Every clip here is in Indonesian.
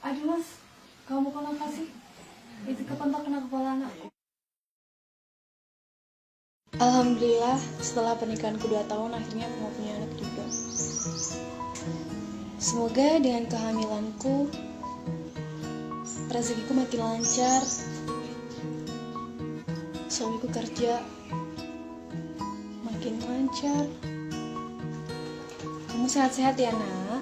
Aduh mas, kamu kenapa sih? Itu kapan tak kena kepala anak? Alhamdulillah setelah pernikahanku 2 tahun akhirnya aku mau punya anak juga. Semoga dengan kehamilanku rezekiku makin lancar, suamiku kerja makin lancar. Kamu sehat-sehat ya nak.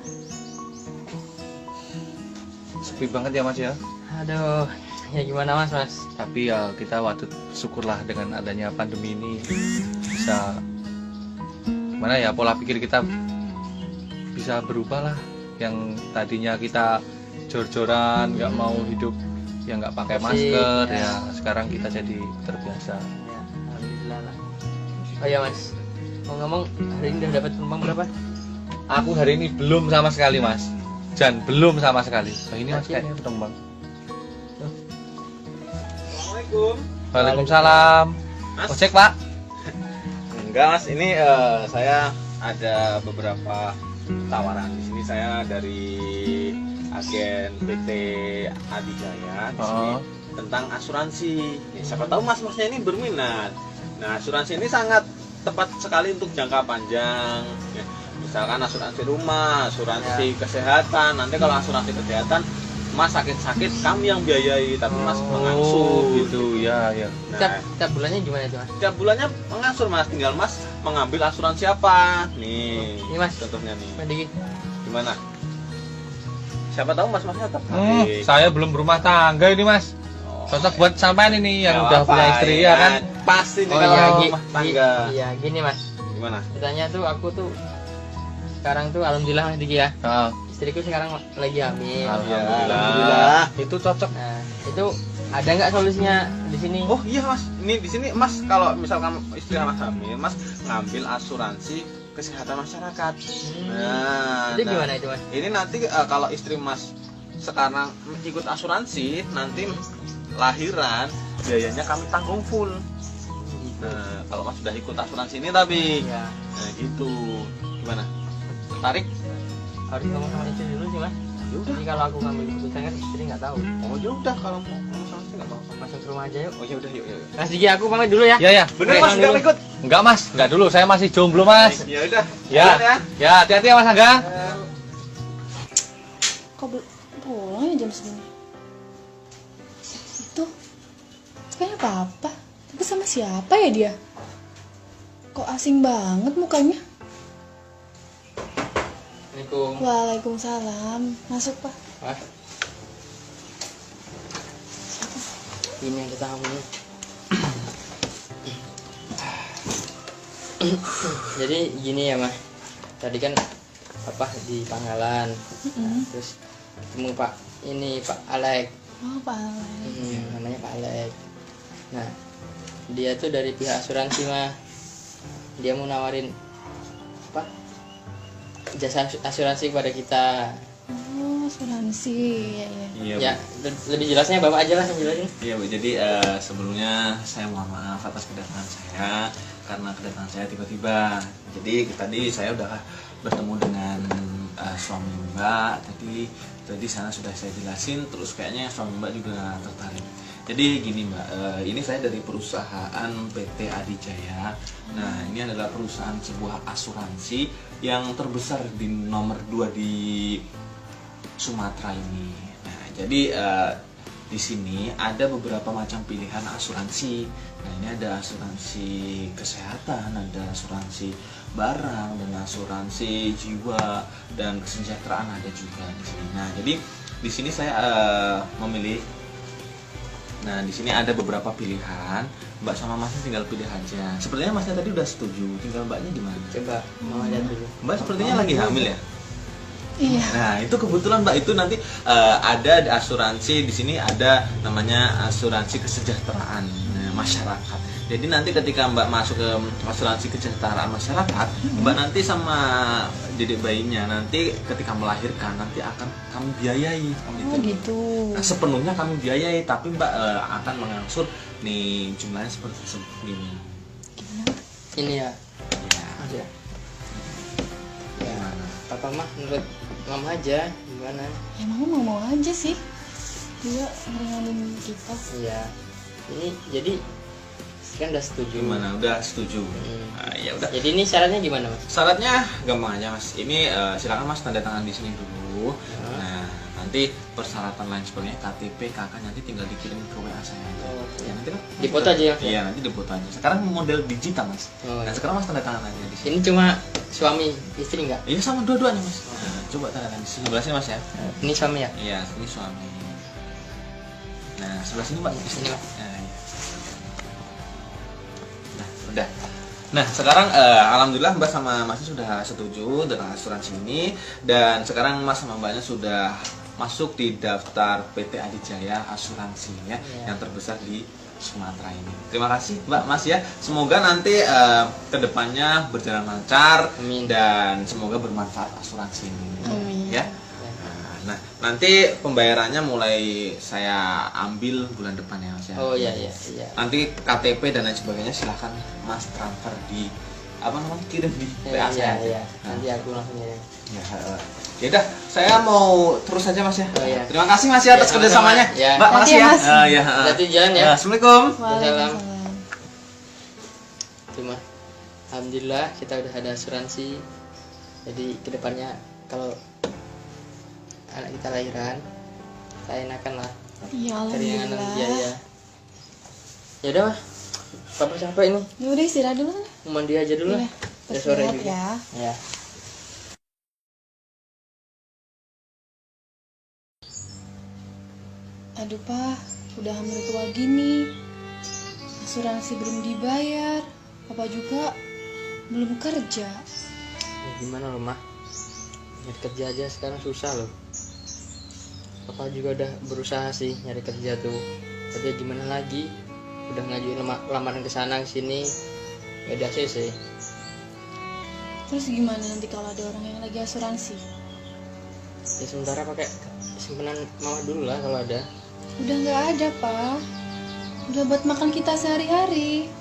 Sepi banget ya mas ya. Aduh, ya gimana mas? Tapi ya kita waktu syukurlah dengan adanya pandemi ini bisa mana ya pola pikir kita bisa berubah lah. Yang tadinya kita jor-joran nggak mau hidup yang nggak pakai masker ya sekarang kita jadi terbiasa. Ya, alhamdulillah lah. Oh ya mas, mau ngomong hari ini udah dapat penumpang berapa? Aku hari ini belum sama sekali mas. Jan belum sama sekali. Oh, ini mas kayaknya penumpang. Assalamualaikum. Waalaikumsalam. Mas? Ojek pak? Enggak mas, ini saya ada beberapa tawaran. Di sini saya dari agen PT Adijaya di sini tentang asuransi. Ya, siapa tahu masnya ini berminat. Nah, asuransi ini sangat tepat sekali untuk jangka panjang. Ya, misalkan asuransi rumah, asuransi kesehatan. Nanti kalau asuransi kesehatan, mas sakit-sakit kami yang biayai, tapi mas mengasuh gitu ya ya. Nah, Tiap bulannya gimana itu mas? tiap bulannya mengangsur mas, tinggal mas mengambil asuransi apa nih. Ini mas, Contohnya nih, Mendiki. gimana? Siapa tahu mas-masnya tertarik. Saya belum berumah tangga ini mas. Oh, Cocok buat sampean ini yang nggak udah apa-apa, punya istri ya kan. Pasti nih Oh kalau iya, rumah tangga. iya gini mas. Gimana? Ceritanya tuh aku tuh sekarang tuh alhamdulillah mas Diki ya. Nah, Istriku sekarang lagi hamil. Alhamdulillah. itu cocok. Nah, itu ada nggak solusinya di sini? Oh iya mas, ini di sini mas kalau misalkan istri mas hamil, mas ngambil asuransi kesehatan masyarakat. Nah, Itu gimana itu mas? Ini nanti kalau istri mas sekarang ikut asuransi, nanti lahiran biayanya kami tanggung full. Nah, kalau mas sudah ikut asuransi ini tapi, Ya, nah gitu, gimana? Tertarik? harus ngomong sama istri dulu sih mas. Yaudah. Jadi kalau aku ngambil keputusan kan istri nggak tahu. Oh ya udah kalau mau asuransi nggak apa-apa. Langsung ke rumah aja yuk. Oh ya udah yuk yuk. Mas Diki aku pamit dulu ya. Ya ya. Bener Oke, mas dulu. nggak ikut? Enggak mas, enggak dulu. Saya masih jomblo mas. Ya udah. Ya. Jalan ya. Ya hati-hati ya mas Angga. Kok pulang ya jam segini? Itu kayaknya papa. Tapi sama siapa ya dia? Kok asing banget mukanya? Assalamualaikum. Waalaikumsalam. Masuk pak. Mas. Ini ada tamunya. Jadi gini ya mas. Tadi kan apa di Panggalan. Nah, terus ketemu Pak Alek. Oh pak Alek. Namanya Pak Alek. Nah, dia tuh dari pihak asuransi mah. Dia mau nawarin apa? Jasa asuransi kepada kita. Oh asuransi ya ya. Iya. Ya, lebih jelasnya Bapak aja lah yang jelasin. Iya Bu, jadi sebelumnya saya mohon maaf atas kedatangan saya karena kedatangan saya tiba-tiba. Jadi tadi saya udah bertemu dengan suami Mbak. Tadi sana sudah saya jelasin, terus kayaknya suami Mbak juga tertarik. Jadi gini Mbak, ini saya dari perusahaan PT Adijaya. Nah ini adalah perusahaan sebuah asuransi yang terbesar di nomor 2 di Sumatera ini. Nah jadi di sini ada beberapa macam pilihan asuransi. Nah ini ada asuransi kesehatan, ada asuransi barang, dan asuransi jiwa dan kesejahteraan ada juga di sini. Nah jadi di sini saya memilih. Nah di sini ada beberapa pilihan. Mbak sama Masnya tinggal pilih aja. Sepertinya Masnya tadi udah setuju. Tinggal Mbaknya gimana? Coba mau lihat dulu. Mbak sepertinya lagi hamil ya. Iya. Nah itu kebetulan Mbak itu nanti ada asuransi di sini ada namanya asuransi kesejahteraan masyarakat. Jadi nanti ketika Mbak masuk ke asuransi kesejahteraan masyarakat, Mbak nanti sama dedek bayinya nanti ketika melahirkan nanti akan kami biayai. Oh gitu. Nah, sepenuhnya kami biayai, tapi Mbak akan mengangsur nih jumlahnya seperti segini. Gimana? Ini ya, Ya, Mas ya. Ya, gimana? Papa mah menurut Mama aja gimana? Ya mama mau aja sih. Dia ngeringanin kita. Iya. Ini jadi kan udah setuju. Gimana? Udah setuju? Hmm. Nah, ya udah. Jadi ini syaratnya gimana, Mas? Syaratnya gampang aja mas. Ini silakan mas tanda tangan di sini dulu. Nah nanti persyaratan lain sebagainya KTP kakak nanti tinggal dikirim ke WA saya. Ya nanti kan. Dipoto aja ya? Iya nanti dipoto aja. Sekarang model digital mas. Oh, Nah iya. sekarang mas tanda tangan aja di sini. Ini cuma suami istri nggak? Iya sama dua-duanya mas. Nah, coba tanda tangan di sebelah sini mas ya. Ini suami ya? Iya ini suami. Nah sebelah sini mbak. Di sini, Pak. Nah, iya. Nah udah. Nah sekarang alhamdulillah Mbak sama Masnya sudah setuju dengan asuransi ini. Dan sekarang Mas sama Mbaknya sudah masuk di daftar PT Adijaya Asuransi ya, Iya. yang terbesar di Sumatera ini. Terima kasih Mbak Mas ya. Semoga nanti kedepannya berjalan lancar. Amin. Dan semoga bermanfaat asuransi ini. Amin. Ya. Nah, nanti pembayarannya mulai saya ambil bulan depan ya Mas ya. Oh iya. Nanti KTP dan lain sebagainya silahkan Mas transfer di apa namanya kirim di WA saya. Iya. Nah, Nanti aku langsung ngirim. ya udah, saya mau terus aja Mas ya. Oh, iya. Terima kasih Mas ya atas Ya, sama-sama. kerjasamanya. Ya. Mbak, makasih ya. Mas. Ya. Berarti jalan ya. Assalamualaikum. Waalaikumsalam. Cuma alhamdulillah kita udah ada asuransi. Jadi kedepannya kalau anak kita lahiran, saya enakan lah Iya keringanan alhamdulillah. biaya. Ya udah mah, papa capek ini, Ya udah istirahat dulu lah. mau mandi aja dulu lah. Iya. Udah sore Istirahat juga. ya. Ya. Aduh Pak, udah hamil tua gini, asuransi belum dibayar, Papa juga belum kerja. Ya, gimana loh mah? Nyari kerja aja sekarang susah loh. Papa juga udah berusaha sih nyari kerja tuh. Tapi ya gimana lagi? Udah ngajuin lamaran ke sana ke sini, gak ada ACC. Terus gimana nanti kalau ada orang yang lagi asuransi? Ya sementara pakai simpanan mama dulu lah kalau ada. Udah nggak ada Pak, udah buat makan kita sehari-hari.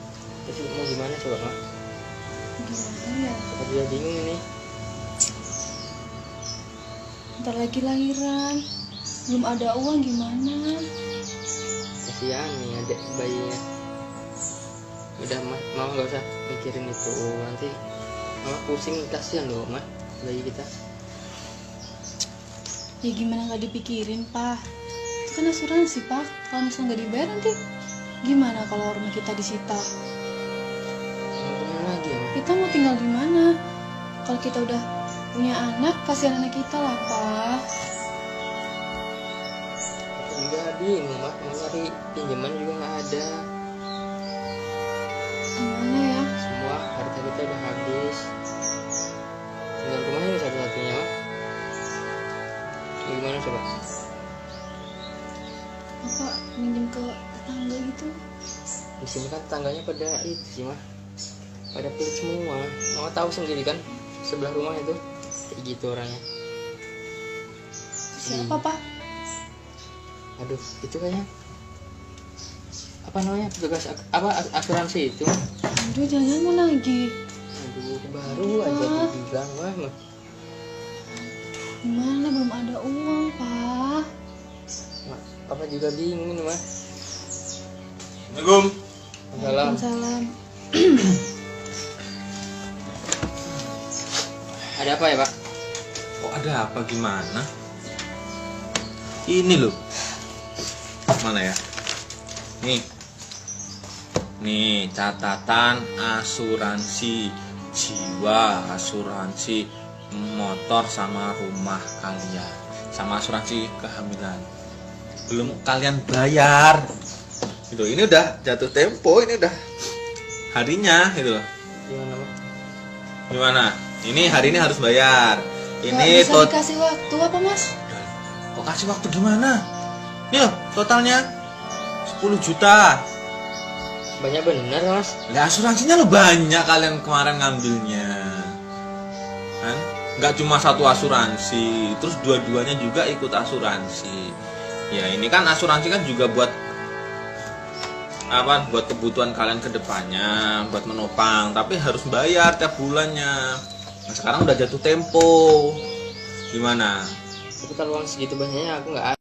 Terus mau gimana coba mah? Gimana ya? Papa juga bingung ini. Ntar lagi lahiran, belum ada uang gimana? Kasihan nih adek bayinya. Udah mah, mama nggak usah mikirin itu. Nanti mama pusing, kasihan loh mah bayi kita. Ya gimana nggak dipikirin Pak? Itu kan asuransi Pak. Kalau misalnya nggak dibayar nanti gimana kalau rumah kita disita? Mau gimana lagi ya mah? Kita mau tinggal di mana? Kalau kita udah punya anak, kasihan anak kita lah Pak. Aku juga bingung mah, mau cari pinjaman juga nggak ada. Gimana ya? Semua harta kita udah habis. Tinggal rumah ini satu-satunya mah. Gimana coba? Bapak minjem ke tetangga gitu? Di sini kan tetangganya pada itu sih mah, pada pelit semua. Mama tahu sendiri kan, sebelah rumah itu kayak gitu orangnya. Siapa Pak? Aduh, itu kayaknya apa namanya, petugas asuransi itu. Aduh jangan mau lagi. Aduh, baru aja dibilang mah. Gimana belum ada uang Pak? Papa juga bingung ini mah. Assalamualaikum. Salam. Waalaikumsalam. Ada apa ya Pak? Kok ada apa gimana? Ini loh. Mana ya? Nih catatan asuransi jiwa, asuransi motor sama rumah kalian, sama asuransi kehamilan. Belum kalian bayar. Gitu. Ini udah jatuh tempo, ini udah harinya gitu loh. Gimana mah? Gimana? Ini hari ini harus bayar. Nggak Ini bisa dikasih waktu apa Mas? Kok kasih waktu gimana? Ini loh, totalnya 10 juta. Banyak bener Mas. Lah asuransinya lo banyak kalian kemarin ngambilnya. Kan? Nggak cuma satu asuransi, terus dua-duanya juga ikut asuransi. Ya ini kan asuransi kan juga buat apa? Buat kebutuhan kalian ke depannya, buat menopang, tapi harus bayar tiap bulannya. Nah, sekarang udah jatuh tempo. Gimana? Tapi kalau uang segitu banyaknya aku nggak